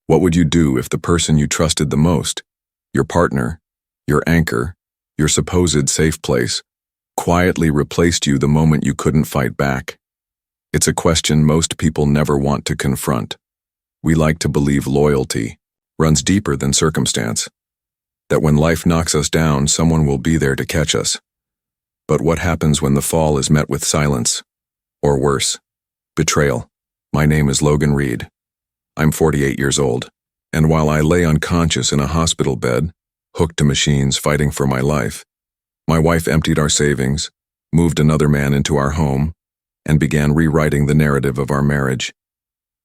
What would you do if the person you trusted the most, your partner, your anchor, your supposed safe place, quietly replaced you the moment you couldn't fight back? It's a question most people never want to confront. We like to believe loyalty runs deeper than circumstance, that when life knocks us down, someone will be there to catch us. But what happens when the fall is met with silence? Or worse, betrayal. My name is Logan Reed. I'm 48 years old, and while I lay unconscious in a hospital bed, hooked to machines fighting for my life, my wife emptied our savings, moved another man into our home, and began rewriting the narrative of our marriage.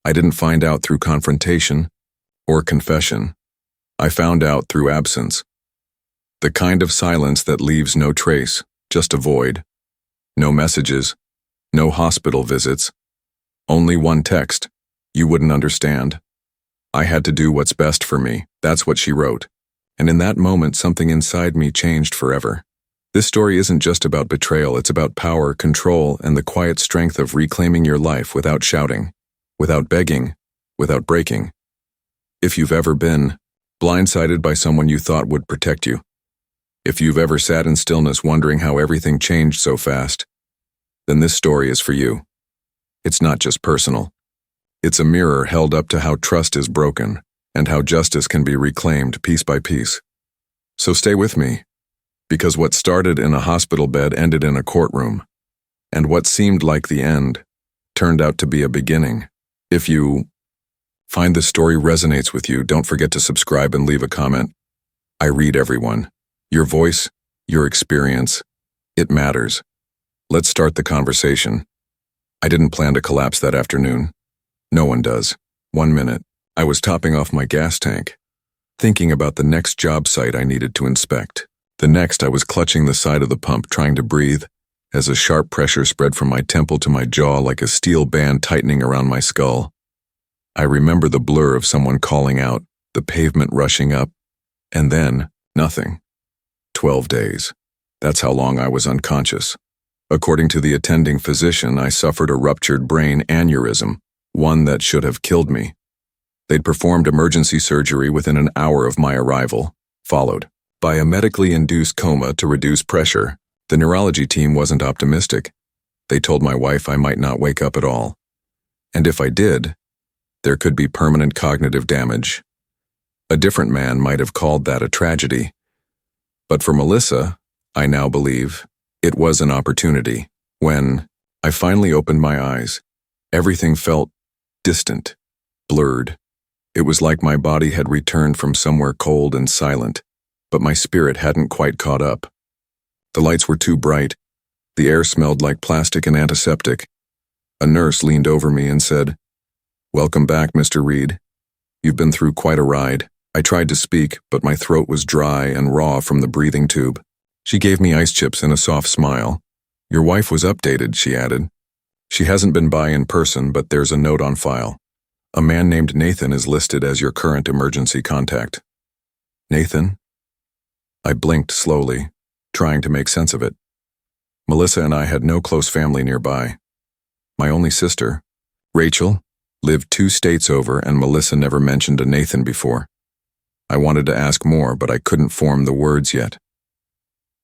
I didn't find out through confrontation or confession. I found out through absence. The kind of silence that leaves no trace, just a void. No messages, no hospital visits. Only one text. You wouldn't understand. I had to do what's best for me. That's what she wrote. And in that moment, something inside me changed forever. This story isn't just about betrayal, it's about power, control, and the quiet strength of reclaiming your life without shouting, without begging, without breaking. If you've ever been blindsided by someone you thought would protect you, if you've ever sat in stillness wondering how everything changed so fast, then this story is for you. It's not just personal. It's a mirror held up to how trust is broken and how justice can be reclaimed piece by piece. So stay with me, because what started in a hospital bed ended in a courtroom, and what seemed like the end turned out to be a beginning. If you find this story resonates with you, don't forget to subscribe and leave a comment. I read everyone. Your voice, your experience, it matters. Let's start the conversation. I didn't plan to collapse that afternoon. No one does. 1 minute, I was topping off my gas tank, thinking about the next job site I needed to inspect. The next, I was clutching the side of the pump, trying to breathe, as a sharp pressure spread from my temple to my jaw like a steel band tightening around my skull. I remember the blur of someone calling out, the pavement rushing up, and then nothing. 12 days. That's how long I was unconscious. According to the attending physician, I suffered a ruptured brain aneurysm, one that should have killed me. They'd performed emergency surgery within an hour of my arrival, followed by a medically induced coma to reduce pressure. The neurology team wasn't optimistic. They told my wife I might not wake up at all. And if I did, there could be permanent cognitive damage. A different man might have called that a tragedy. But for Melissa, I now believe, it was an opportunity. When I finally opened my eyes, everything felt distant, blurred. It was like my body had returned from somewhere cold and silent, but my spirit hadn't quite caught up. The lights were too bright. The air smelled like plastic and antiseptic. A nurse leaned over me and said, "Welcome back, Mr. Reed. You've been through quite a ride." I tried to speak, but my throat was dry and raw from the breathing tube. She gave me ice chips and a soft smile. "Your wife was updated," she added. "She hasn't been by in person, but there's a note on file. A man named Nathan is listed as your current emergency contact." Nathan? I blinked slowly, trying to make sense of it. Melissa and I had no close family nearby. My only sister, Rachel, lived 2 states over, and Melissa never mentioned a Nathan before. I wanted to ask more, but I couldn't form the words yet.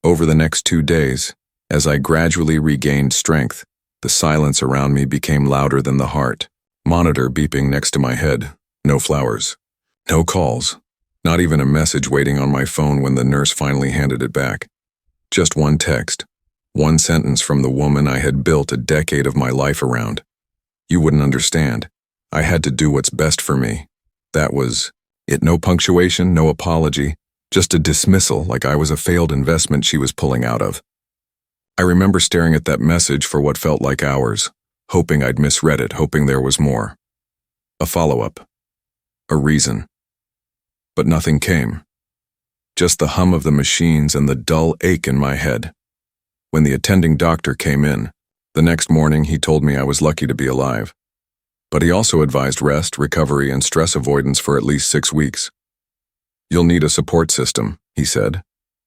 Over the next 2 days, as I gradually regained strength, the silence around me became louder than the heart. Monitor beeping next to my head. No flowers. No calls. Not even a message waiting on my phone when the nurse finally handed it back. Just one text. One sentence from the woman I had built a decade of my life around. "You wouldn't understand. I had to do what's best for me." That was it. No punctuation, no apology, just a dismissal like I was a failed investment she was pulling out of. I remember staring at that message for what felt like hours, hoping I'd misread it, hoping there was more. A follow-up. A reason. But nothing came. Just the hum of the machines and the dull ache in my head. When the attending doctor came in, the next morning he told me I was lucky to be alive. But he also advised rest, recovery, and stress avoidance for at least 6 weeks. "You'll need a support system," he said.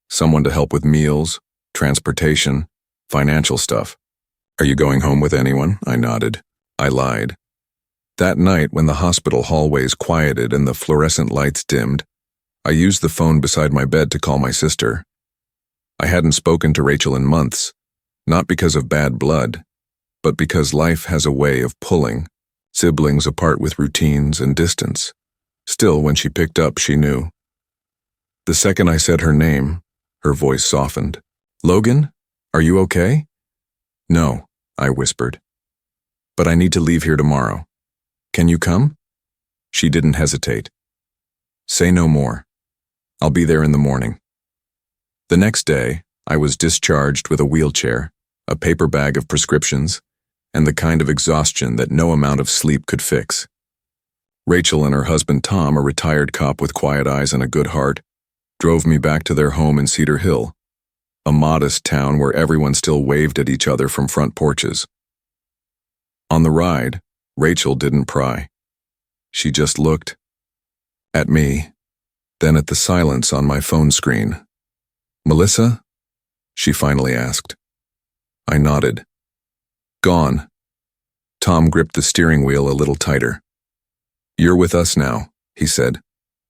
"Someone to help with meals, transportation, financial stuff." "Are you going home with anyone?" I nodded. I lied. That night, when the hospital hallways quieted and the fluorescent lights dimmed, I used the phone beside my bed to call my sister. I hadn't spoken to Rachel in months, not because of bad blood, but because life has a way of pulling siblings apart with routines and distance. Still, when she picked up, she knew. The second I said her name, her voice softened. "Logan, are you okay?" "No," I whispered. "But I need to leave here tomorrow. Can you come?" She didn't hesitate. "Say no more. I'll be there in the morning." The next day, I was discharged with a wheelchair, a paper bag of prescriptions, and the kind of exhaustion that no amount of sleep could fix. Rachel and her husband Tom, a retired cop with quiet eyes and a good heart, drove me back to their home in Cedar Hill, a modest town where everyone still waved at each other from front porches. On the ride, Rachel didn't pry. She just looked at me, then at the silence on my phone screen. "Melissa?" she finally asked. I nodded. "Gone." Tom gripped the steering wheel a little tighter. "You're with us now," he said.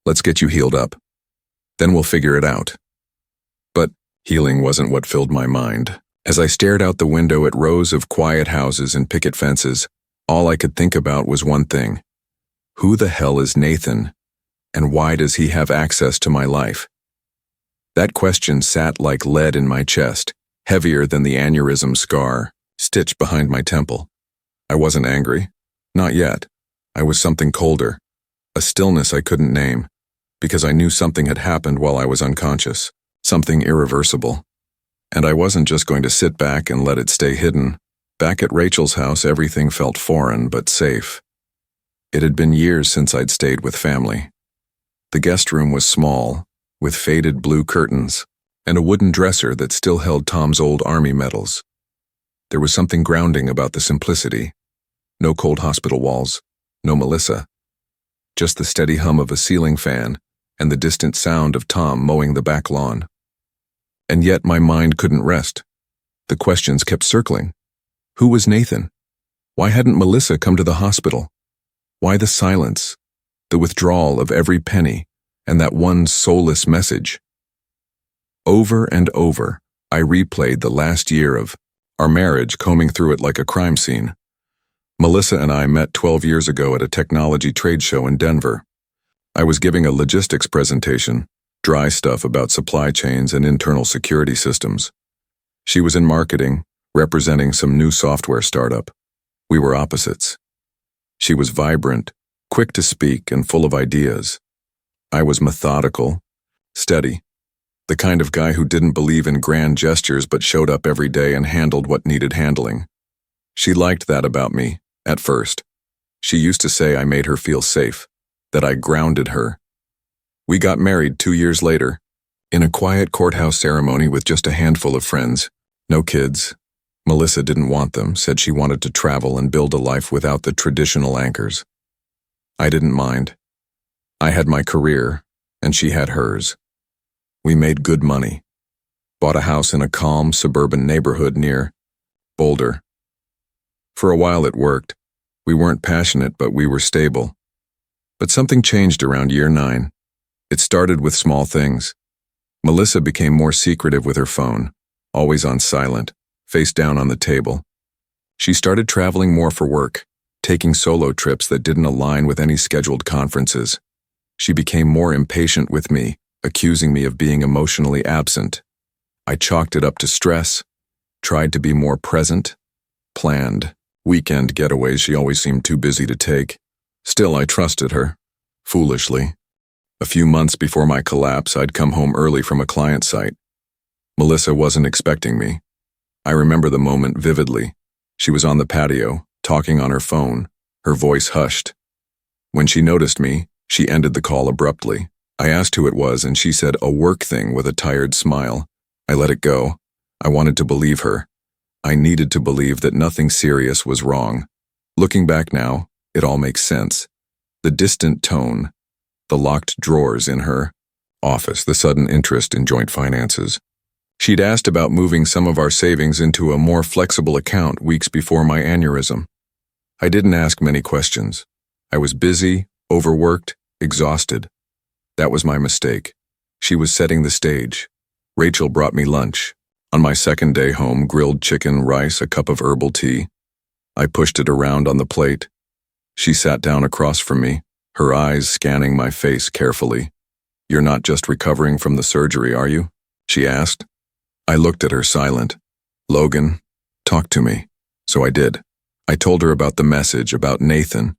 "Let's get you healed up. Then we'll figure it out." But healing wasn't what filled my mind. As I stared out the window at rows of quiet houses and picket fences, all I could think about was one thing. Who the hell is Nathan, and why does he have access to my life? That question sat like lead in my chest, heavier than the aneurysm scar stitched behind my temple. I wasn't angry. Not yet. I was something colder, a stillness I couldn't name, because I knew something had happened while I was unconscious, something irreversible. And I wasn't just going to sit back and let it stay hidden. Back at Rachel's house, everything felt foreign but safe. It had been years since I'd stayed with family. The guest room was small, with faded blue curtains, and a wooden dresser that still held Tom's old army medals. There was something grounding about the simplicity. No cold hospital walls, no Melissa. Just the steady hum of a ceiling fan and the distant sound of Tom mowing the back lawn. And yet my mind couldn't rest. The questions kept circling. Who was Nathan? Why hadn't Melissa come to the hospital? Why the silence, the withdrawal of every penny, and that one soulless message? Over and over, I replayed the last year of our marriage, combing through it like a crime scene. Melissa and I met 12 years ago at a technology trade show in Denver. I was giving a logistics presentation, dry stuff about supply chains and internal security systems. She was in marketing, representing some new software startup. We were opposites. She was vibrant, quick to speak, and full of ideas. I was methodical, steady, the kind of guy who didn't believe in grand gestures but showed up every day and handled what needed handling. She liked that about me, at first. She used to say I made her feel safe, that I grounded her. We got married 2 years later, in a quiet courthouse ceremony with just a handful of friends. No kids. Melissa didn't want them, said she wanted to travel and build a life without the traditional anchors. I didn't mind. I had my career, and she had hers. We made good money. Bought a house in a calm suburban neighborhood near Boulder. For a while it worked. We weren't passionate, but we were stable. But something changed around year 9. It started with small things. Melissa became more secretive with her phone, always on silent, face down on the table. She started traveling more for work, taking solo trips that didn't align with any scheduled conferences. She became more impatient with me, accusing me of being emotionally absent. I chalked it up to stress, tried to be more present, planned weekend getaways she always seemed too busy to take. Still, I trusted her, foolishly. A few months before my collapse, I'd come home early from a client site. Melissa wasn't expecting me. I remember the moment vividly. She was on the patio, talking on her phone, her voice hushed. When she noticed me, she ended the call abruptly. I asked who it was, and she said a work thing with a tired smile. I let it go. I wanted to believe her. I needed to believe that nothing serious was wrong. Looking back now, it all makes sense. The distant tone, the locked drawers in her office, the sudden interest in joint finances. She'd asked about moving some of our savings into a more flexible account weeks before my aneurysm. I didn't ask many questions. I was busy, overworked, exhausted. That was my mistake. She was setting the stage. Rachel brought me lunch. On my second day home, grilled chicken, rice, a cup of herbal tea. I pushed it around on the plate. She sat down across from me, her eyes scanning my face carefully. "You're not just recovering from the surgery, are you?" she asked. I looked at her silent. "Logan, talk to me." So I did. I told her about the message, about Nathan,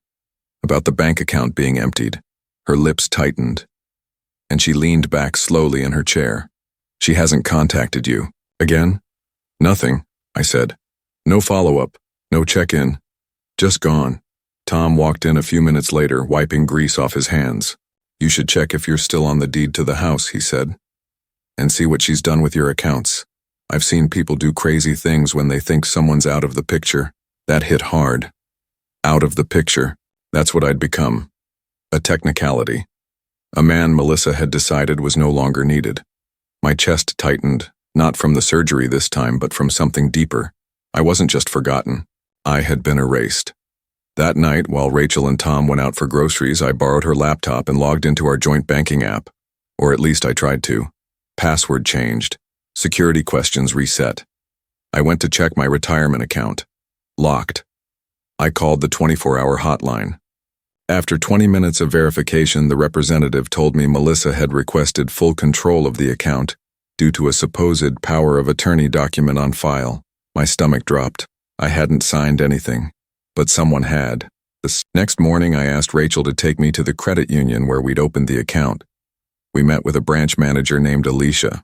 about the bank account being emptied. Her lips tightened, and she leaned back slowly in her chair. "She hasn't contacted you. Again?" "Nothing," I said. "No follow-up, no check-in. Just gone." Tom walked in a few minutes later, wiping grease off his hands. "You should check if you're still on the deed to the house," he said, "and see what she's done with your accounts. I've seen people do crazy things when they think someone's out of the picture." That hit hard. Out of the picture. That's what I'd become. A technicality. A man Melissa had decided was no longer needed. My chest tightened, not from the surgery this time, but from something deeper. I wasn't just forgotten. I had been erased. That night, while Rachel and Tom went out for groceries, I borrowed her laptop and logged into our joint banking app. Or at least I tried to. Password changed. Security questions reset. I went to check my retirement account. Locked. I called the 24-hour hotline. After 20 minutes of verification, the representative told me Melissa had requested full control of the account due to a supposed power of attorney document on file. My stomach dropped. I hadn't signed anything, but someone had. The next morning, I asked Rachel to take me to the credit union where we'd opened the account. We met with a branch manager named Alicia.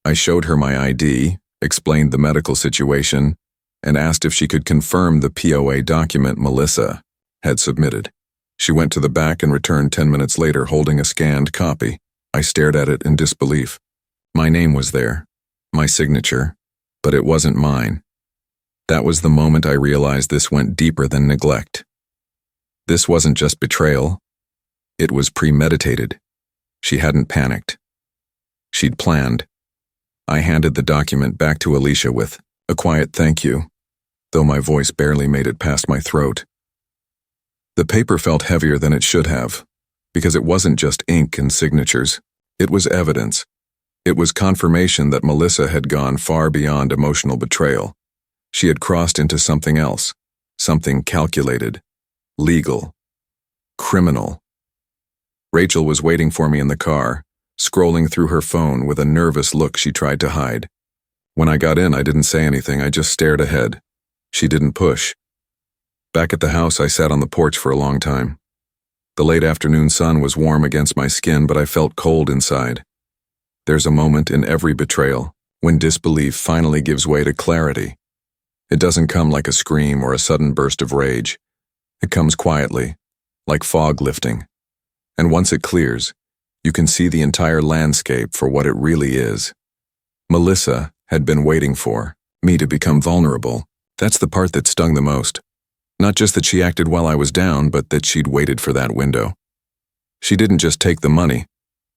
I showed her my ID, explained the medical situation, and asked if she could confirm the POA document Melissa had submitted. She went to the back and returned 10 minutes later holding a scanned copy. I stared at it in disbelief. My name was there, my signature, but it wasn't mine. That was the moment I realized this went deeper than neglect. This wasn't just betrayal. It was premeditated. She hadn't panicked. She'd planned. I handed the document back to Alicia with a quiet thank you, though my voice barely made it past my throat. The paper felt heavier than it should have, because it wasn't just ink and signatures. It was evidence. It was confirmation that Melissa had gone far beyond emotional betrayal. She had crossed into something else, something calculated, legal, criminal. Rachel was waiting for me in the car, scrolling through her phone with a nervous look she tried to hide. When I got in, I didn't say anything, I just stared ahead. She didn't push. Back at the house, I sat on the porch for a long time. The late afternoon sun was warm against my skin, but I felt cold inside. There's a moment in every betrayal when disbelief finally gives way to clarity. It doesn't come like a scream or a sudden burst of rage. It comes quietly, like fog lifting. And once it clears, you can see the entire landscape for what it really is. Melissa had been waiting for me to become vulnerable. That's the part that stung the most. Not just that she acted while I was down, but that she'd waited for that window. She didn't just take the money.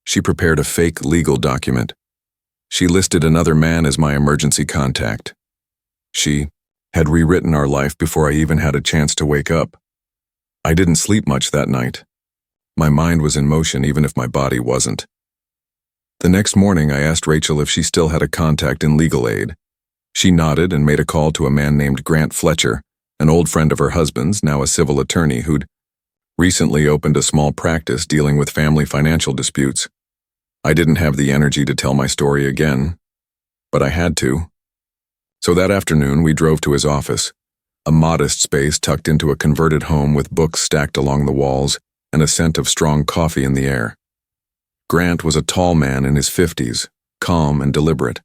She prepared a fake legal document. She listed another man as my emergency contact. She had rewritten our life before I even had a chance to wake up. I didn't sleep much that night. My mind was in motion even if my body wasn't. The next morning, I asked Rachel if she still had a contact in legal aid. She nodded and made a call to a man named Grant Fletcher, an old friend of her husband's, now a civil attorney who'd recently opened a small practice dealing with family financial disputes. I didn't have the energy to tell my story again, but I had to. So that afternoon, we drove to his office, a modest space tucked into a converted home with books stacked along the walls and a scent of strong coffee in the air. Grant was a tall man in his 50s, calm and deliberate.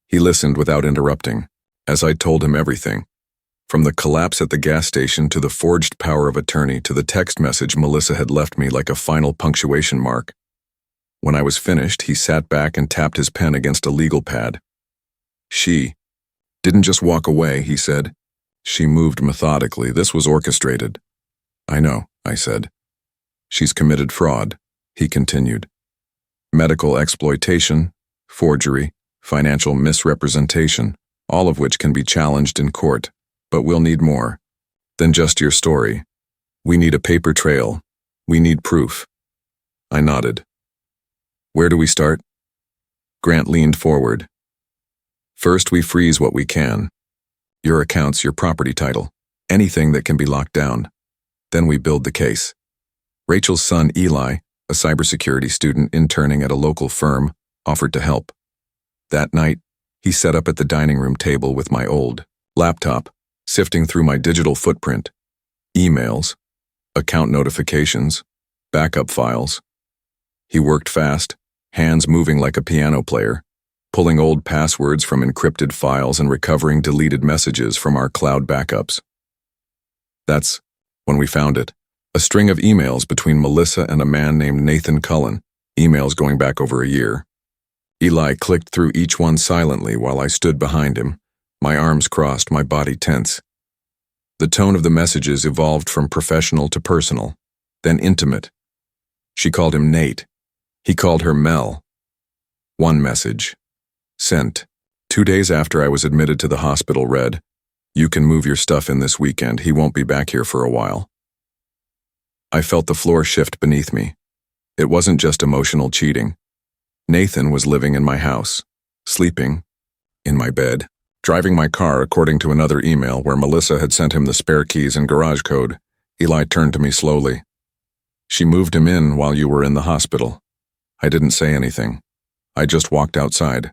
He listened without interrupting, as I told him everything, from the collapse at the gas station to the forged power of attorney to the text message Melissa had left me like a final punctuation mark. When I was finished, he sat back and tapped his pen against a legal pad. She didn't just walk away, he said. She moved methodically. This was orchestrated. I know, I said. She's committed fraud, he continued. Medical exploitation, forgery, financial misrepresentation, all of which can be challenged in court, but we'll need more than just your story. We need a paper trail. We need proof. I nodded. Where do we start? Grant leaned forward. First, we freeze what we can. Your accounts, your property title, anything that can be locked down. Then we build the case. Rachel's son, Eli, a cybersecurity student interning at a local firm, offered to help. That night, he sat up at the dining room table with my old laptop, sifting through my digital footprint, emails, account notifications, backup files. He worked fast, hands moving like a piano player, pulling old passwords from encrypted files and recovering deleted messages from our cloud backups. That's when we found it. A string of emails between Melissa and a man named Nathan Cullen, emails going back over a year. Eli clicked through each one silently while I stood behind him, my arms crossed, my body tense. The tone of the messages evolved from professional to personal, then intimate. She called him Nate. He called her Mel. One message. Sent. 2 days after I was admitted to the hospital read, "You can move your stuff in this weekend. He won't be back here for a while." I felt the floor shift beneath me. It wasn't just emotional cheating. Nathan was living in my house, sleeping, in my bed, driving my car according to another email where Melissa had sent him the spare keys and garage code. Eli turned to me slowly. "She moved him in while you were in the hospital." I didn't say anything. I just walked outside.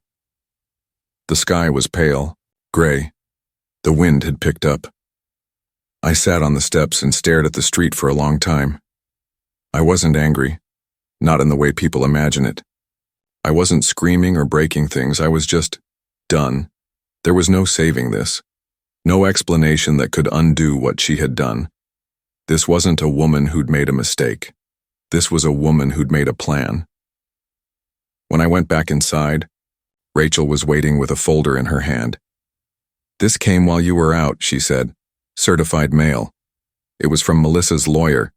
The sky was pale, gray. The wind had picked up. I sat on the steps and stared at the street for a long time. I wasn't angry, not in the way people imagine it. I wasn't screaming or breaking things, I was just done. There was no saving this. No explanation that could undo what she had done. This wasn't a woman who'd made a mistake. This was a woman who'd made a plan. When I went back inside, Rachel was waiting with a folder in her hand. "This came while you were out," she said. "Certified mail." It was from Melissa's lawyer.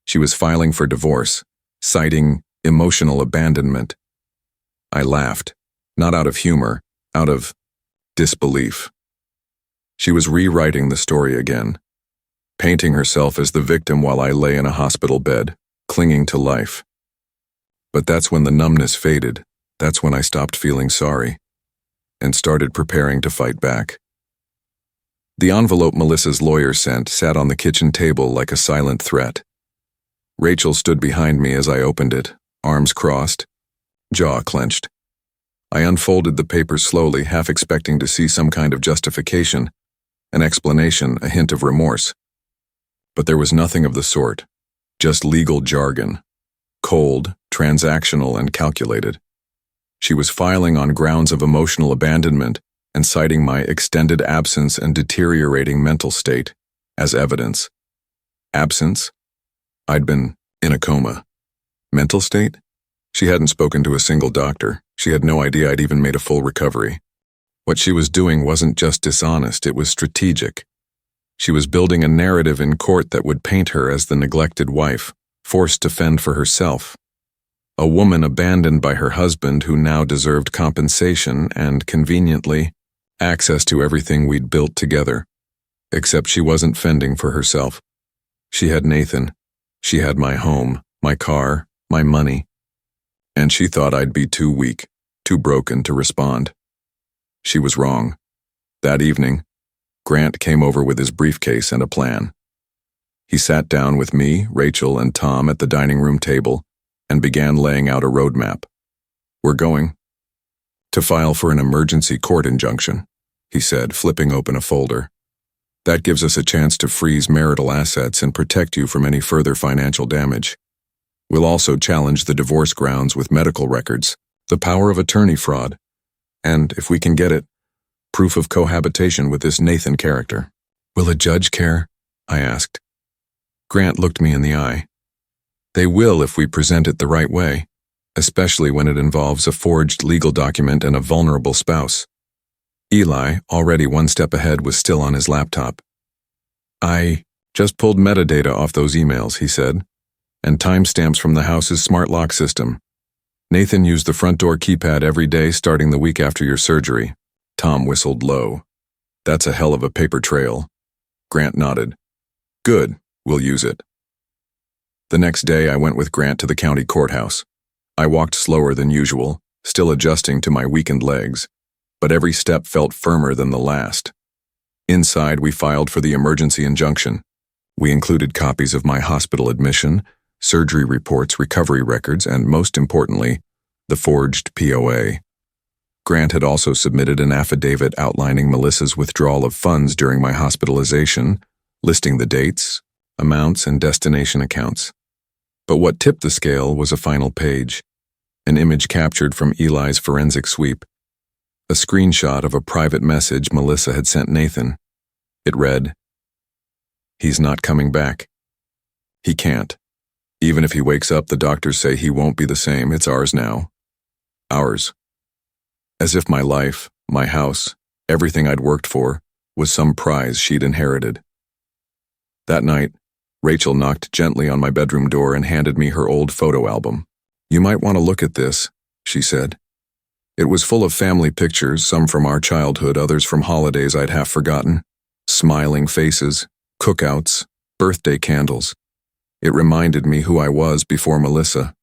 She was filing for divorce, citing emotional abandonment. I laughed, not out of humor, out of disbelief. She was rewriting the story again, painting herself as the victim while I lay in a hospital bed, clinging to life. But that's when the numbness faded. That's when I stopped feeling sorry and started preparing to fight back. The envelope Melissa's lawyer sent sat on the kitchen table like a silent threat. Rachel stood behind me as I opened it, arms crossed, jaw clenched. I unfolded the paper slowly, half expecting to see some kind of justification, an explanation, a hint of remorse. But there was nothing of the sort, just legal jargon, cold, transactional, and calculated. She was filing on grounds of emotional abandonment and citing my extended absence and deteriorating mental state as evidence. Absence? I'd been in a coma. Mental state? She hadn't spoken to a single doctor. She had no idea I'd even made a full recovery. What she was doing wasn't just dishonest, it was strategic. She was building a narrative in court that would paint her as the neglected wife, forced to fend for herself. A woman abandoned by her husband who now deserved compensation and, conveniently, access to everything we'd built together. Except she wasn't fending for herself. She had Nathan. She had my home, my car, my money. And she thought I'd be too weak, too broken to respond. She was wrong. That evening, Grant came over with his briefcase and a plan. He sat down with me, Rachel, and Tom at the dining room table and began laying out a roadmap. "We're going to file for an emergency court injunction," he said, flipping open a folder. "That gives us a chance to freeze marital assets and protect you from any further financial damage. We'll also challenge the divorce grounds with medical records, the power of attorney fraud, and, if we can get it, proof of cohabitation with this Nathan character." "Will a judge care?" I asked. Grant looked me in the eye. "They will if we present it the right way, especially when it involves a forged legal document and a vulnerable spouse." Eli, already one step ahead, was still on his laptop. "I just pulled metadata off those emails," he said, "and timestamps from the house's smart lock system. Nathan used the front door keypad every day starting the week after your surgery." Tom whistled low. "That's a hell of a paper trail." Grant nodded. "Good, we'll use it." The next day, I went with Grant to the county courthouse. I walked slower than usual, still adjusting to my weakened legs, but every step felt firmer than the last. Inside, we filed for the emergency injunction. We included copies of my hospital admission, surgery reports, recovery records, and most importantly, the forged POA. Grant had also submitted an affidavit outlining Melissa's withdrawal of funds during my hospitalization, listing the dates, amounts, and destination accounts. But what tipped the scale was a final page, an image captured from Eli's forensic sweep, a screenshot of a private message Melissa had sent Nathan. It read, "He's not coming back. He can't. Even if he wakes up, the doctors say he won't be the same. It's ours now. Ours." As if my life, my house, everything I'd worked for, was some prize she'd inherited. That night, Rachel knocked gently on my bedroom door and handed me her old photo album. "You might want to look at this," she said. It was full of family pictures, some from our childhood, others from holidays I'd half forgotten. Smiling faces, cookouts, birthday candles. It reminded me who I was before Melissa,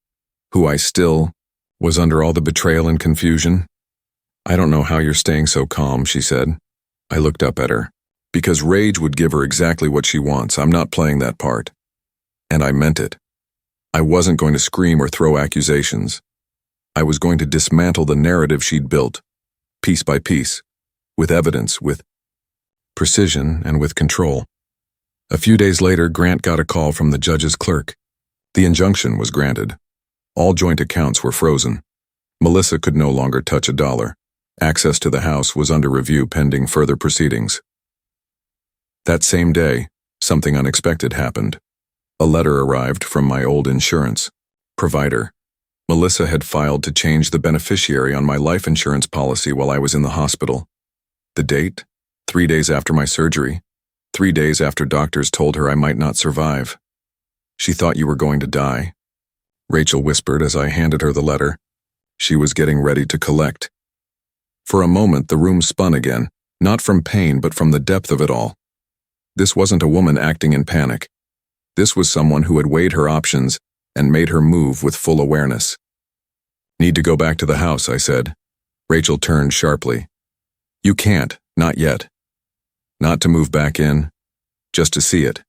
who I still was under all the betrayal and confusion. "I don't know how you're staying so calm," she said. I looked up at her. "Because rage would give her exactly what she wants. I'm not playing that part." And I meant it. I wasn't going to scream or throw accusations. I was going to dismantle the narrative she'd built, piece by piece, with evidence, with precision, and with control. A few days later, Grant got a call from the judge's clerk. The injunction was granted. All joint accounts were frozen. Melissa could no longer touch a dollar. Access to the house was under review pending further proceedings. That same day, something unexpected happened. A letter arrived from my old insurance provider. Melissa had filed to change the beneficiary on my life insurance policy while I was in the hospital. The date? 3 days after my surgery. 3 days after doctors told her I might not survive. "She thought you were going to die," Rachel whispered as I handed her the letter. She was getting ready to collect. For a moment, the room spun again, not from pain but from the depth of it all. This wasn't a woman acting in panic. This was someone who had weighed her options and made her move with full awareness. "Need to go back to the house," I said. Rachel turned sharply. "You can't, not yet. Not to move back in, just to see it."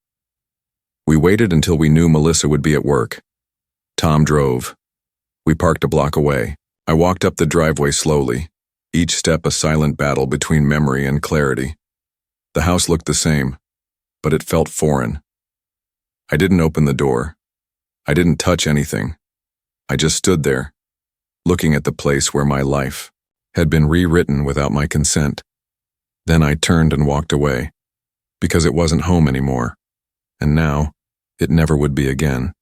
We waited until we knew Melissa would be at work. Tom drove. We parked a block away. I walked up the driveway slowly, each step a silent battle between memory and clarity. The house looked the same, but it felt foreign. I didn't open the door. I didn't touch anything. I just stood there, looking at the place where my life had been rewritten without my consent. Then I turned and walked away, because it wasn't home anymore, and now it never would be again.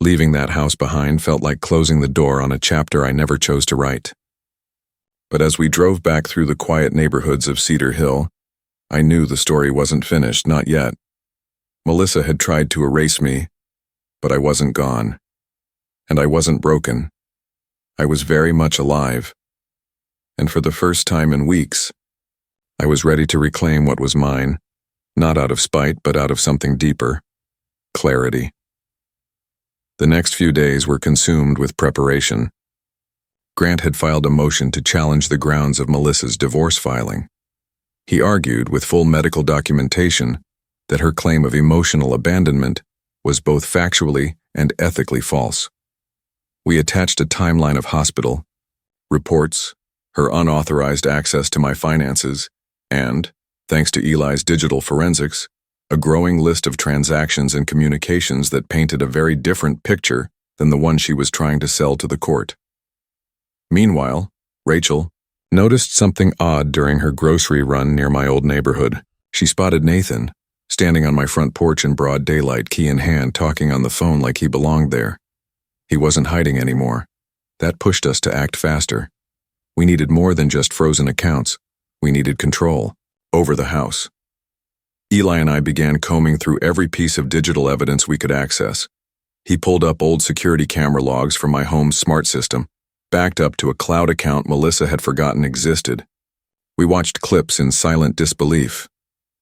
Leaving that house behind felt like closing the door on a chapter I never chose to write. But as we drove back through the quiet neighborhoods of Cedar Hill, I knew the story wasn't finished, not yet. Melissa had tried to erase me, but I wasn't gone. And I wasn't broken. I was very much alive. And for the first time in weeks, I was ready to reclaim what was mine, not out of spite, but out of something deeper: clarity. The next few days were consumed with preparation. Grant had filed a motion to challenge the grounds of Melissa's divorce filing. He argued, with full medical documentation, that her claim of emotional abandonment was both factually and ethically false. We attached a timeline of hospital reports, her unauthorized access to my finances, and, thanks to Eli's digital forensics, a growing list of transactions and communications that painted a very different picture than the one she was trying to sell to the court. Meanwhile, Rachel noticed something odd during her grocery run near my old neighborhood. She spotted Nathan, standing on my front porch in broad daylight, key in hand, talking on the phone like he belonged there. He wasn't hiding anymore. That pushed us to act faster. We needed more than just frozen accounts. We needed control over the house. Eli and I began combing through every piece of digital evidence we could access. He pulled up old security camera logs from my home's smart system, backed up to a cloud account Melissa had forgotten existed. We watched clips in silent disbelief.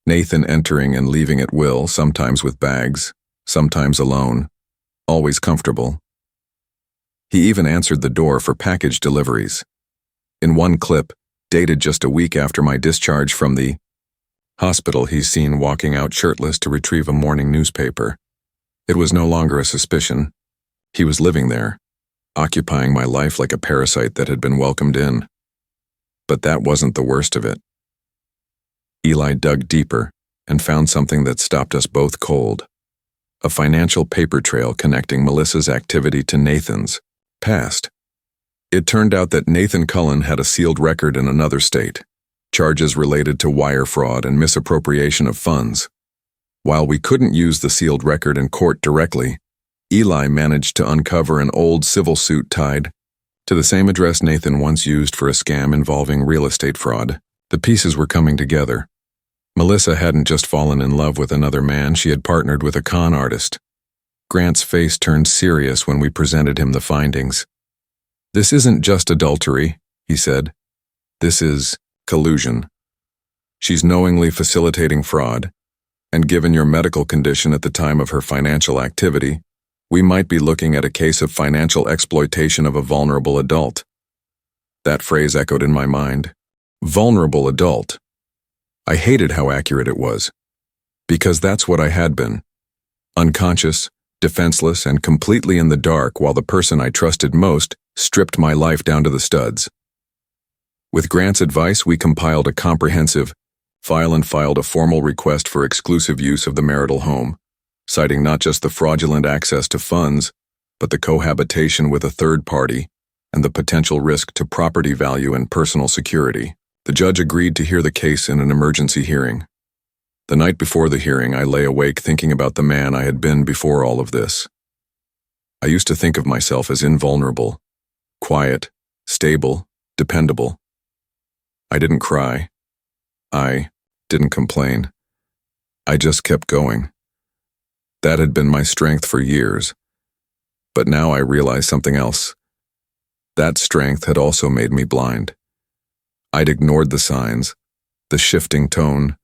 Nathan entering and leaving at will, sometimes with bags, sometimes alone, always comfortable. He even answered the door for package deliveries. In one clip, dated just a week after my discharge from the hospital, he's seen walking out shirtless to retrieve a morning newspaper. It was no longer a suspicion. He was living there, occupying my life like a parasite that had been welcomed in. But that wasn't the worst of it. Eli dug deeper and found something that stopped us both cold. A financial paper trail connecting Melissa's activity to Nathan's past. It turned out that Nathan Cullen had a sealed record in another state, charges related to wire fraud and misappropriation of funds. While we couldn't use the sealed record in court directly, Eli managed to uncover an old civil suit tied to the same address Nathan once used for a scam involving real estate fraud. The pieces were coming together. Melissa hadn't just fallen in love with another man, she had partnered with a con artist. Grant's face turned serious when we presented him the findings. "This isn't just adultery," he said. "This is collusion. She's knowingly facilitating fraud, and given your medical condition at the time of her financial activity, we might be looking at a case of financial exploitation of a vulnerable adult." That phrase echoed in my mind. Vulnerable adult. I hated how accurate it was, because that's what I had been. Unconscious, defenseless, and completely in the dark while the person I trusted most stripped my life down to the studs. With Grant's advice, we compiled a comprehensive file and filed a formal request for exclusive use of the marital home, citing not just the fraudulent access to funds, but the cohabitation with a third party and the potential risk to property value and personal security. The judge agreed to hear the case in an emergency hearing. The night before the hearing, I lay awake thinking about the man I had been before all of this. I used to think of myself as invulnerable, quiet, stable, dependable. I didn't cry. I didn't complain. I just kept going. That had been my strength for years. But now I realize something else. That strength had also made me blind. I'd ignored the signs, the shifting tone,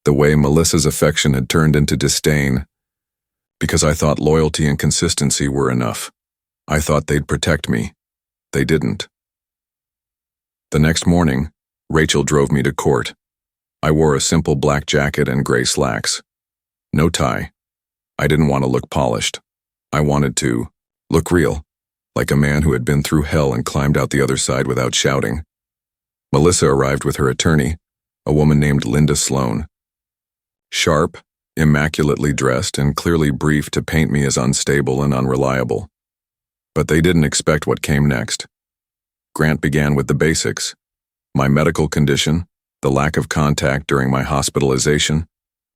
the way Melissa's affection had turned into disdain, because I thought loyalty and consistency were enough. I thought they'd protect me. They didn't. The next morning, Rachel drove me to court. I wore a simple black jacket and gray slacks. No tie. I didn't want to look polished. I wanted to look real, like a man who had been through hell and climbed out the other side without shouting. Melissa arrived with her attorney, a woman named Linda Sloan. Sharp, immaculately dressed, and clearly briefed to paint me as unstable and unreliable. But they didn't expect what came next. Grant began with the basics: my medical condition, the lack of contact during my hospitalization,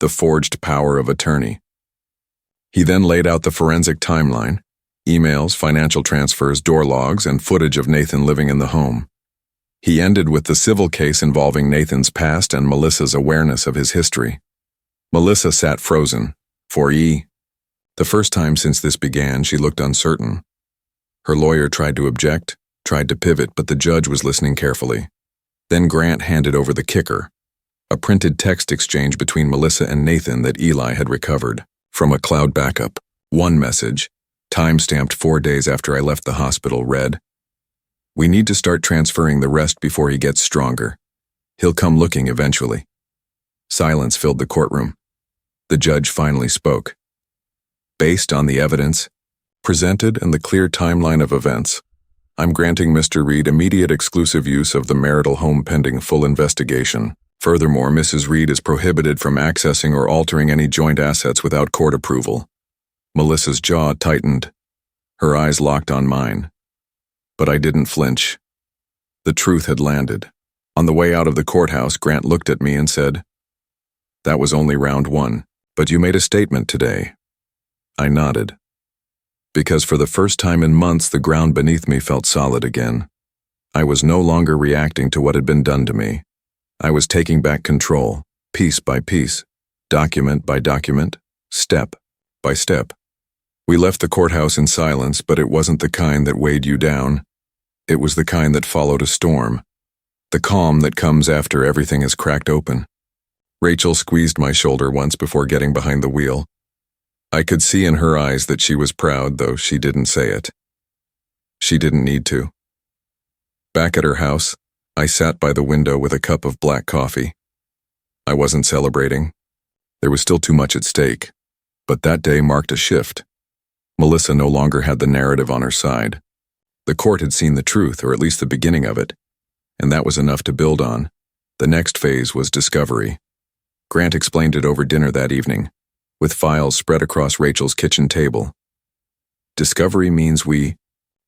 the forged power of attorney. He then laid out the forensic timeline: emails, financial transfers, door logs, and footage of Nathan living in the home. He ended with the civil case involving Nathan's past and Melissa's awareness of his history. Melissa sat frozen, the first time since this began, she looked uncertain. Her lawyer tried to object, tried to pivot, but the judge was listening carefully. Then Grant handed over the kicker, a printed text exchange between Melissa and Nathan that Eli had recovered from a cloud backup. One message, time-stamped 4 days after I left the hospital, read, "We need to start transferring the rest before he gets stronger. He'll come looking eventually." Silence filled the courtroom. The judge finally spoke. "Based on the evidence presented and the clear timeline of events, I'm granting Mr. Reed immediate exclusive use of the marital home pending full investigation. Furthermore, Mrs. Reed is prohibited from accessing or altering any joint assets without court approval." Melissa's jaw tightened. Her eyes locked on mine. But I didn't flinch. The truth had landed. On the way out of the courthouse, Grant looked at me and said, "That was only round one, but you made a statement today." I nodded. Because for the first time in months, the ground beneath me felt solid again. I was no longer reacting to what had been done to me. I was taking back control, piece by piece, document by document, step by step. We left the courthouse in silence, but it wasn't the kind that weighed you down. It was the kind that followed a storm, the calm that comes after everything is cracked open. Rachel squeezed my shoulder once before getting behind the wheel. I could see in her eyes that she was proud, though she didn't say it. She didn't need to. Back at her house, I sat by the window with a cup of black coffee. I wasn't celebrating. There was still too much at stake. But that day marked a shift. Melissa no longer had the narrative on her side. The court had seen the truth, or at least the beginning of it, and that was enough to build on. The next phase was discovery. Grant explained it over dinner that evening, with files spread across Rachel's kitchen table. Discovery means we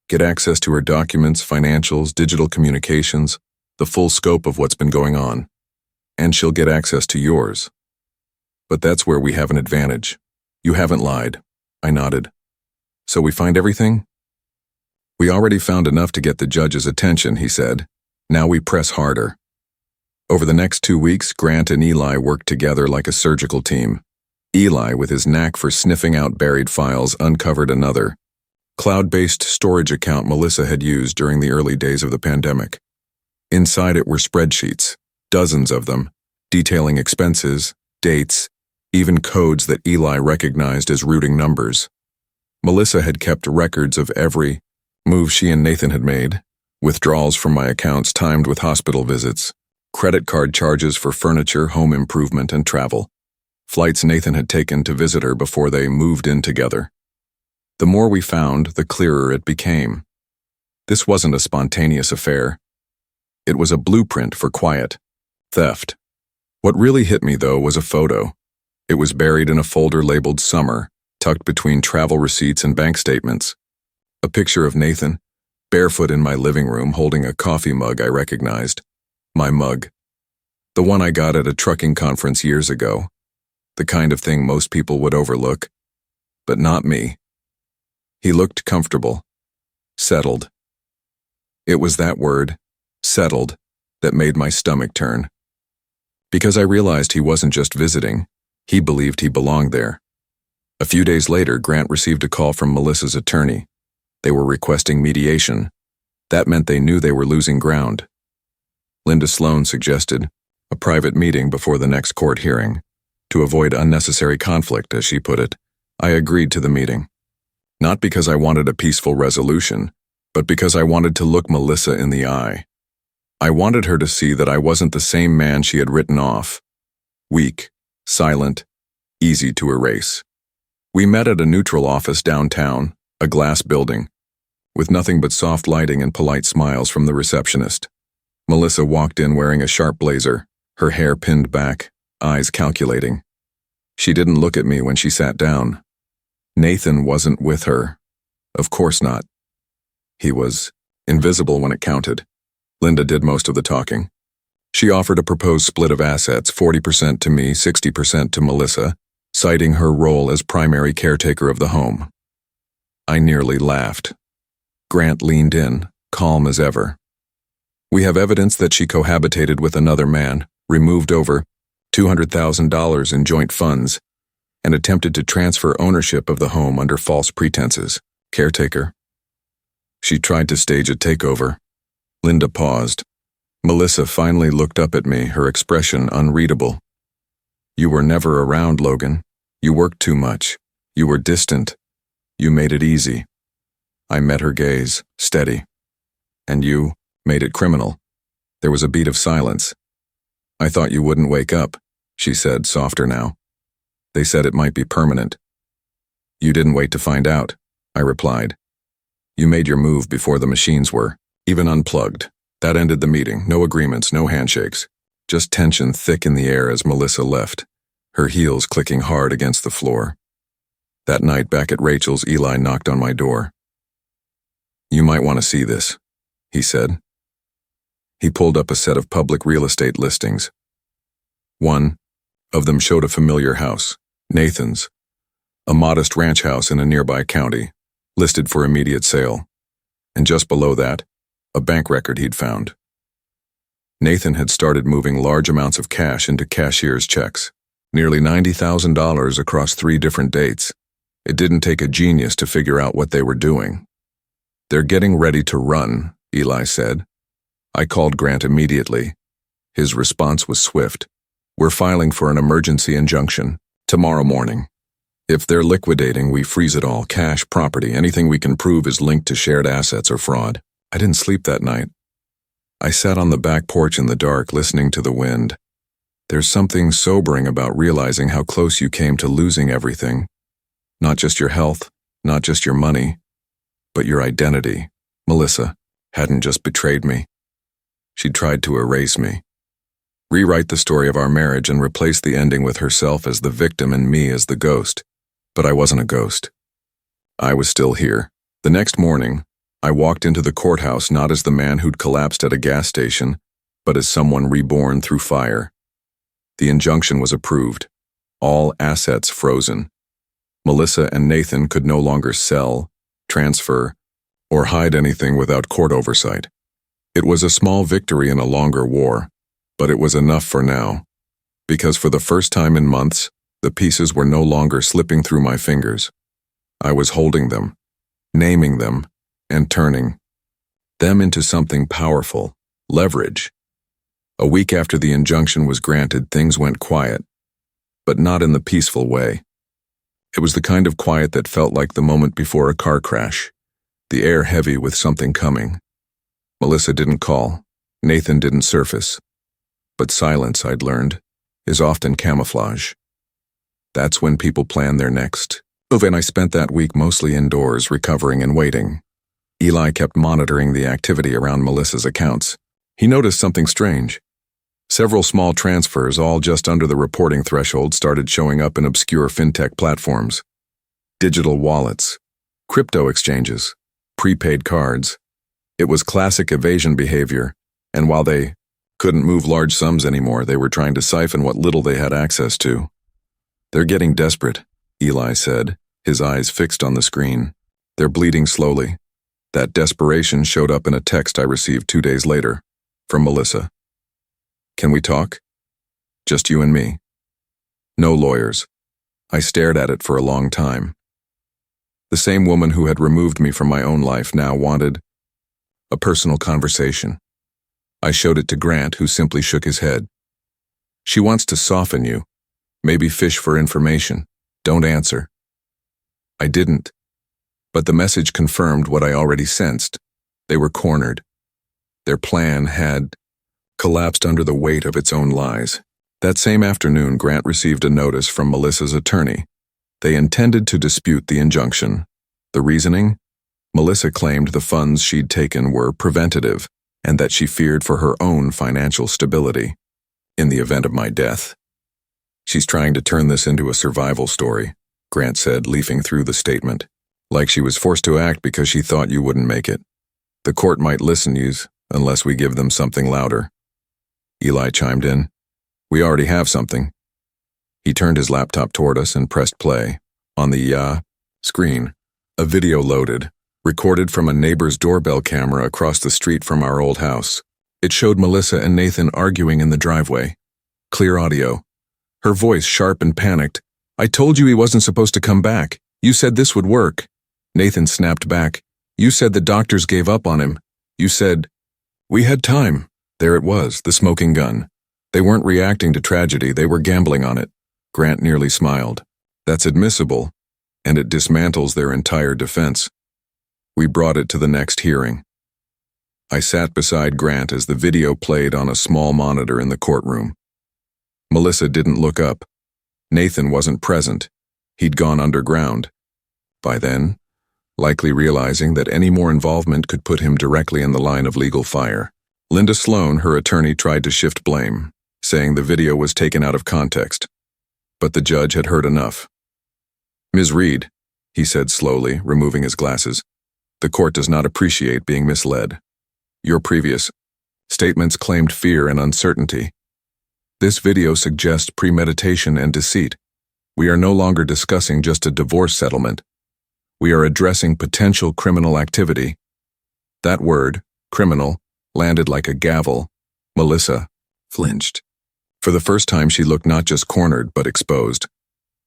get access to her documents, financials, digital communications, the full scope of what's been going on. And she'll get access to yours. But that's where we have an advantage. You haven't lied. I nodded. So we find everything? We already found enough to get the judge's attention, he said. Now we press harder. Over the next 2 weeks, Grant and Eli worked together like a surgical team. Eli, with his knack for sniffing out buried files, uncovered another cloud-based storage account Melissa had used during the early days of the pandemic. Inside it were spreadsheets, dozens of them, detailing expenses, dates, even codes that Eli recognized as routing numbers. Melissa had kept records of every move she and Nathan had made, withdrawals from my accounts timed with hospital visits, credit card charges for furniture, home improvement, and travel, flights Nathan had taken to visit her before they moved in together. The more we found, the clearer it became. This wasn't a spontaneous affair. It was a blueprint for quiet theft. What really hit me, though, was a photo. It was buried in a folder labeled Summer, tucked between travel receipts and bank statements. A picture of Nathan, barefoot in my living room, holding a coffee mug I recognized. My mug. The one I got at a trucking conference years ago. The kind of thing most people would overlook. But not me. He looked comfortable. Settled. It was that word, settled, that made my stomach turn. Because I realized he wasn't just visiting. He believed he belonged there. A few days later, Grant received a call from Melissa's attorney. They were requesting mediation. That meant they knew they were losing ground. Linda Sloan suggested a private meeting before the next court hearing. To avoid unnecessary conflict, as she put it, I agreed to the meeting. Not because I wanted a peaceful resolution, but because I wanted to look Melissa in the eye. I wanted her to see that I wasn't the same man she had written off. Weak, silent, easy to erase. We met at a neutral office downtown, a glass building, with nothing but soft lighting and polite smiles from the receptionist. Melissa walked in wearing a sharp blazer, her hair pinned back, eyes calculating. She didn't look at me when she sat down. Nathan wasn't with her. Of course not. He was invisible when it counted. Linda did most of the talking. She offered a proposed split of assets, 40% to me, 60% to Melissa, citing her role as primary caretaker of the home. I nearly laughed. Grant leaned in, calm as ever. We have evidence that she cohabitated with another man, removed over $200,000 in joint funds, and attempted to transfer ownership of the home under false pretenses. Caretaker. She tried to stage a takeover. Linda paused. Melissa finally looked up at me, her expression unreadable. You were never around, Logan. You worked too much. You were distant. You made it easy. I met her gaze, steady. And you made it criminal. There was a beat of silence. I thought you wouldn't wake up, she said, softer now. They said it might be permanent. You didn't wait to find out, I replied. You made your move before the machines were, even unplugged. That ended the meeting. No agreements, no handshakes. Just tension thick in the air as Melissa left, her heels clicking hard against the floor. That night back at Rachel's, Eli knocked on my door. You might want to see this, he said. He pulled up a set of public real estate listings. One of them showed a familiar house, Nathan's, a modest ranch house in a nearby county, listed for immediate sale. And just below that, a bank record he'd found. Nathan had started moving large amounts of cash into cashier's checks, nearly $90,000 across 3 different dates. It didn't take a genius to figure out what they were doing. They're getting ready to run, Eli said. I called Grant immediately. His response was swift. We're filing for an emergency injunction tomorrow morning. If they're liquidating, we freeze it all, cash, property, anything we can prove is linked to shared assets or fraud. I didn't sleep that night. I sat on the back porch in the dark, listening to the wind. There's something sobering about realizing how close you came to losing everything. Not just your health, not just your money, but your identity. Melissa hadn't just betrayed me. She'd tried to erase me. Rewrite the story of our marriage and replace the ending with herself as the victim and me as the ghost. But I wasn't a ghost. I was still here. The next morning, I walked into the courthouse not as the man who'd collapsed at a gas station, but as someone reborn through fire. The injunction was approved. All assets frozen. Melissa and Nathan could no longer sell, transfer, or hide anything without court oversight. It was a small victory in a longer war, but it was enough for now. Because for the first time in months, the pieces were no longer slipping through my fingers. I was holding them, naming them, and turning them into something powerful, leverage. A week after the injunction was granted, things went quiet, but not in the peaceful way. It was the kind of quiet that felt like the moment before a car crash, the air heavy with something coming. Melissa didn't call, Nathan didn't surface, but silence, I'd learned, is often camouflage. That's when people plan their next move, and I spent that week mostly indoors, recovering and waiting. Eli kept monitoring the activity around Melissa's accounts. He noticed something strange. Several small transfers, all just under the reporting threshold, started showing up in obscure fintech platforms. Digital wallets, crypto exchanges, prepaid cards. It was classic evasion behavior, and while they couldn't move large sums anymore, they were trying to siphon what little they had access to. "They're getting desperate," Eli said, his eyes fixed on the screen. "They're bleeding slowly." That desperation showed up in a text I received 2 days later, from Melissa. "Can we talk? Just you and me. No lawyers." I stared at it for a long time. The same woman who had removed me from my own life now wanted a personal conversation. I showed it to Grant, who simply shook his head. "She wants to soften you. Maybe fish for information. Don't answer." I didn't. But the message confirmed what I already sensed. They were cornered. Their plan had collapsed under the weight of its own lies. That same afternoon, Grant received a notice from Melissa's attorney. They intended to dispute the injunction. The reasoning? Melissa claimed the funds she'd taken were preventative, and that she feared for her own financial stability in the event of my death. "She's trying to turn this into a survival story," Grant said, leafing through the statement. "Like she was forced to act because she thought you wouldn't make it. The court might listen to you unless we give them something louder." Eli chimed in. "We already have something." He turned his laptop toward us and pressed play. On the screen, a video loaded, recorded from a neighbor's doorbell camera across the street from our old house. It showed Melissa and Nathan arguing in the driveway. Clear audio. Her voice sharp and panicked. "I told you he wasn't supposed to come back. You said this would work." Nathan snapped back. "You said the doctors gave up on him. You said, we had time." There it was, the smoking gun. They weren't reacting to tragedy, they were gambling on it. Grant nearly smiled. "That's admissible, and it dismantles their entire defense." We brought it to the next hearing. I sat beside Grant as the video played on a small monitor in the courtroom. Melissa didn't look up. Nathan wasn't present. He'd gone underground. By then, likely realizing that any more involvement could put him directly in the line of legal fire. Linda Sloan, her attorney, tried to shift blame, saying the video was taken out of context. But the judge had heard enough. "Ms. Reed," he said slowly, removing his glasses, "the court does not appreciate being misled. Your previous statements claimed fear and uncertainty. This video suggests premeditation and deceit. We are no longer discussing just a divorce settlement. We are addressing potential criminal activity." That word, criminal, landed like a gavel. Melissa flinched. For the first time, she looked not just cornered, but exposed.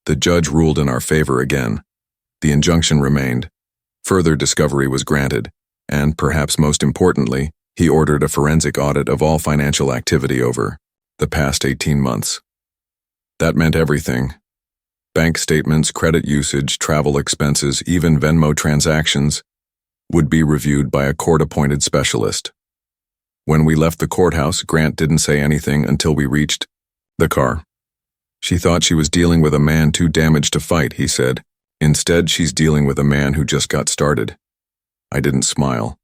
The judge ruled in our favor again. The injunction remained. Further discovery was granted, and perhaps most importantly, he ordered a forensic audit of all financial activity over the past 18 months. That meant everything. Bank statements, credit usage, travel expenses, even Venmo transactions would be reviewed by a court-appointed specialist. When we left the courthouse, Grant didn't say anything until we reached the car. She thought she was dealing with a man too damaged to fight, he said. Instead, she's dealing with a man who just got started. I didn't smile.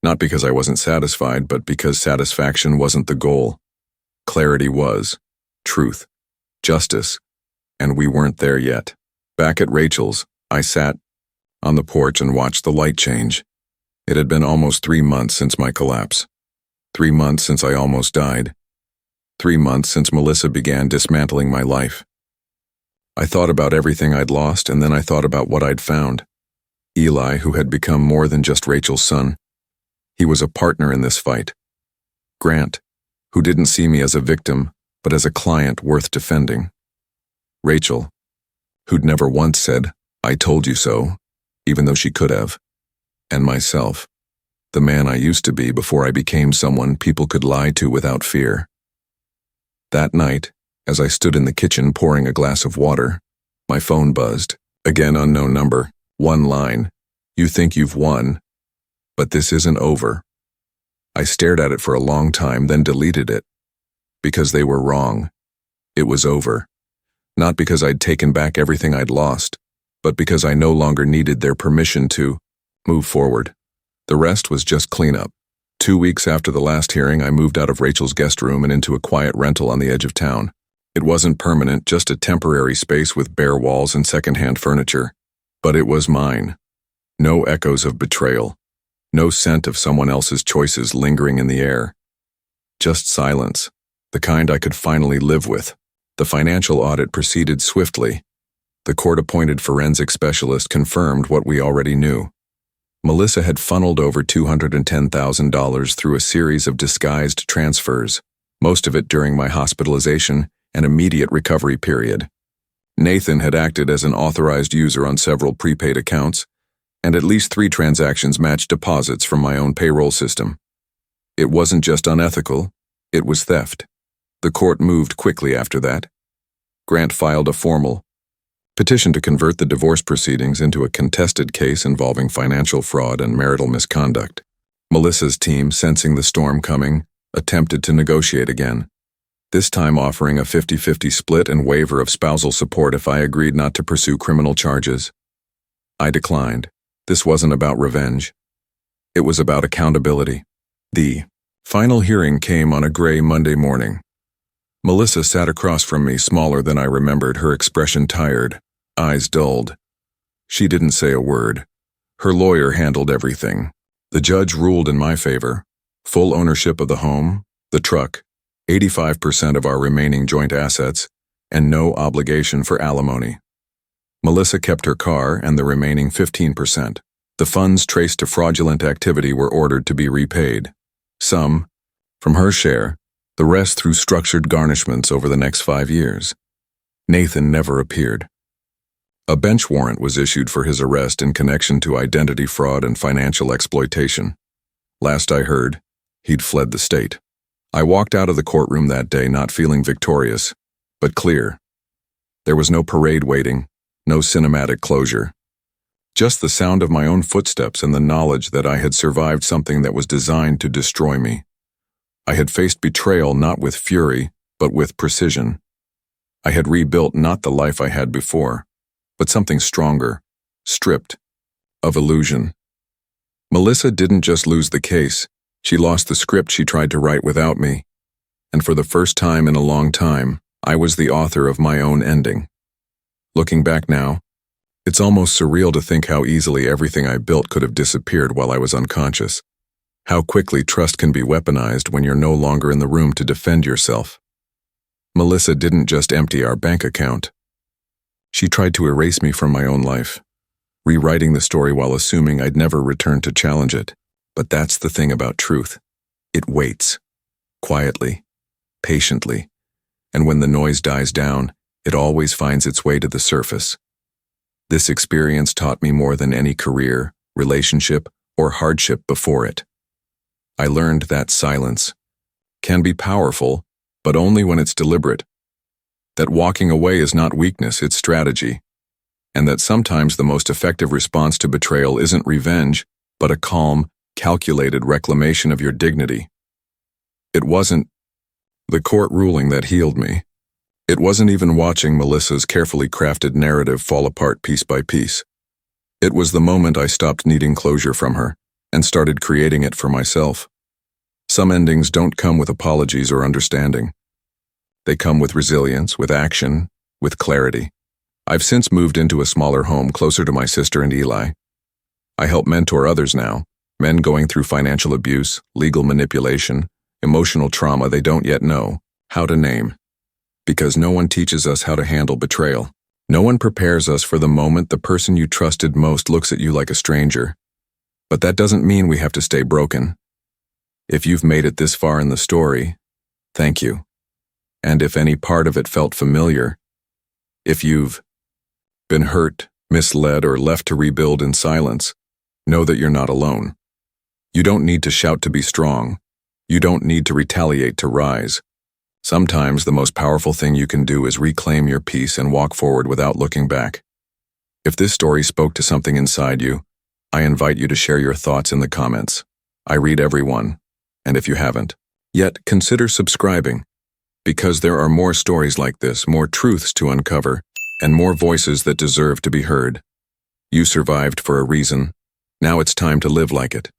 Not because I wasn't satisfied, but because satisfaction wasn't the goal. Clarity was. Truth. Justice. And we weren't there yet. Back at Rachel's, I sat on the porch and watched the light change. It had been almost 3 months since my collapse. 3 months since I almost died. 3 months since Melissa began dismantling my life. I thought about everything I'd lost, and then I thought about what I'd found. Eli, who had become more than just Rachel's son. He was a partner in this fight. Grant, who didn't see me as a victim, but as a client worth defending. Rachel, who'd never once said, "I told you so," even though she could have. And myself, the man I used to be before I became someone people could lie to without fear. That night, as I stood in the kitchen pouring a glass of water, my phone buzzed. Again, unknown number. One line. "You think you've won, but this isn't over." I stared at it for a long time, then deleted it. Because they were wrong. It was over. Not because I'd taken back everything I'd lost, but because I no longer needed their permission to move forward. The rest was just cleanup. 2 weeks after the last hearing, I moved out of Rachel's guest room and into a quiet rental on the edge of town. It wasn't permanent, just a temporary space with bare walls and secondhand furniture. But it was mine. No echoes of betrayal. No scent of someone else's choices lingering in the air. Just silence, the kind I could finally live with. The financial audit proceeded swiftly. The court-appointed forensic specialist confirmed what we already knew. Melissa had funneled over $210,000 through a series of disguised transfers, most of it during my hospitalization and immediate recovery period. Nathan had acted as an authorized user on several prepaid accounts, and at least 3 transactions matched deposits from my own payroll system. It wasn't just unethical, it was theft. The court moved quickly after that. Grant filed a formal petition to convert the divorce proceedings into a contested case involving financial fraud and marital misconduct. Melissa's team, sensing the storm coming, attempted to negotiate again, this time offering a 50-50 split and waiver of spousal support if I agreed not to pursue criminal charges. I declined. This wasn't about revenge. It was about accountability. The final hearing came on a gray Monday morning. Melissa sat across from me, smaller than I remembered, her expression tired, eyes dulled. She didn't say a word. Her lawyer handled everything. The judge ruled in my favor. Full ownership of the home, the truck, 85% of our remaining joint assets, and no obligation for alimony. Melissa kept her car and the remaining 15%. The funds traced to fraudulent activity were ordered to be repaid. Some, from her share, the rest through structured garnishments over the next 5 years. Nathan never appeared. A bench warrant was issued for his arrest in connection to identity fraud and financial exploitation. Last I heard, he'd fled the state. I walked out of the courtroom that day not feeling victorious, but clear. There was no parade waiting, no cinematic closure. Just the sound of my own footsteps and the knowledge that I had survived something that was designed to destroy me. I had faced betrayal not with fury, but with precision. I had rebuilt not the life I had before, but something stronger, stripped of illusion. Melissa didn't just lose the case, she lost the script she tried to write without me. And for the first time in a long time, I was the author of my own ending. Looking back now, it's almost surreal to think how easily everything I built could have disappeared while I was unconscious. How quickly trust can be weaponized when you're no longer in the room to defend yourself. Melissa didn't just empty our bank account. She tried to erase me from my own life, rewriting the story while assuming I'd never return to challenge it. But that's the thing about truth. It waits, quietly, patiently, and when the noise dies down, it always finds its way to the surface. This experience taught me more than any career, relationship, or hardship before it. I learned that silence can be powerful, but only when it's deliberate. that walking away is not weakness, it's strategy, and that sometimes the most effective response to betrayal isn't revenge, but a calm, calculated reclamation of your dignity. It wasn't the court ruling that healed me. It wasn't even watching Melissa's carefully crafted narrative fall apart piece by piece. It was the moment I stopped needing closure from her and started creating it for myself. Some endings don't come with apologies or understanding. They come with resilience, with action, with clarity. I've since moved into a smaller home closer to my sister and Eli. I help mentor others now, men going through financial abuse, legal manipulation, emotional trauma they don't yet know how to name. Because no one teaches us how to handle betrayal. No one prepares us for the moment the person you trusted most looks at you like a stranger. But that doesn't mean we have to stay broken. If you've made it this far in the story, thank you. And if any part of it felt familiar, if you've been hurt, misled, or left to rebuild in silence, know that you're not alone. You don't need to shout to be strong. You don't need to retaliate to rise. Sometimes the most powerful thing you can do is reclaim your peace and walk forward without looking back. If this story spoke to something inside you, I invite you to share your thoughts in the comments. I read every one, and if you haven't yet, consider subscribing, because there are more stories like this, more truths to uncover, and more voices that deserve to be heard. You survived for a reason. Now it's time to live like it.